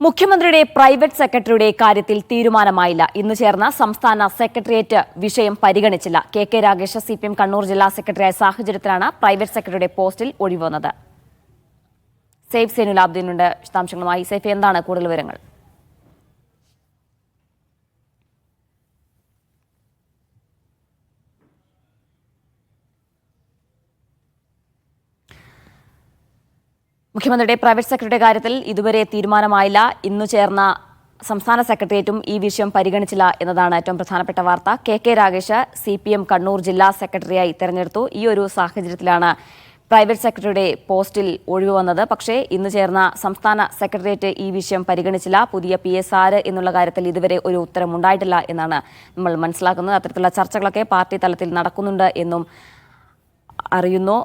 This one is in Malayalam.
മുഖ്യമന്ത്രിയുടെ പ്രൈവറ്റ് സെക്രട്ടറിയുടെ കാര്യത്തിൽ തീരുമാനമായില്ല. ഇന്ന് ചേർന്ന സംസ്ഥാന സെക്രട്ടേറിയറ്റ് വിഷയം പരിഗണിച്ചില്ല. കെ രാഗേഷ് CPM കണ്ണൂർ ജില്ലാ സെക്രട്ടറിയായ സാഹചര്യത്തിലാണ് പ്രൈവറ്റ് സെക്രട്ടറിയുടെ പോസ്റ്റിൽ ഒഴിവ് വന്നത്. സേഫ് സേനുലാബ്ദീനുണ്ട് വിശദാംശങ്ങളുമായി. സേഫ്, എന്താണ് കൂടുതൽ വിവരങ്ങൾ? മുഖ്യമന്ത്രിയുടെ പ്രൈവറ്റ് സെക്രട്ടറിയുടെ കാര്യത്തിൽ ഇതുവരെ തീരുമാനമായില്ല. ഇന്നു ചേർന്ന സംസ്ഥാന സെക്രട്ടേറിയറ്റും ഈ വിഷയം പരിഗണിച്ചില്ല എന്നതാണ് ഏറ്റവും പ്രധാനപ്പെട്ട വാർത്ത. കെ രാഗേഷ് CPM കണ്ണൂർ ജില്ലാ സെക്രട്ടറിയായി തെരഞ്ഞെടുത്തു. ഈ ഒരു സാഹചര്യത്തിലാണ് പ്രൈവറ്റ് സെക്രട്ടറിയുടെ പോസ്റ്റിൽ ഒഴിവ് വന്നത്. പക്ഷേ ഇന്ന് ചേർന്ന സംസ്ഥാന സെക്രട്ടേറിയറ്റ് ഈ വിഷയം പരിഗണിച്ചില്ല. പുതിയ PSR എന്നുള്ള കാര്യത്തിൽ ഇതുവരെ ഒരു ഉത്തരമുണ്ടായിട്ടില്ല എന്നാണ് നമ്മൾ മനസ്സിലാക്കുന്നത്. അത്തരത്തിലുള്ള ചർച്ചകളൊക്കെ പാർട്ടി തലത്തിൽ നടക്കുന്നുണ്ട് എന്നും അറിയുന്നു.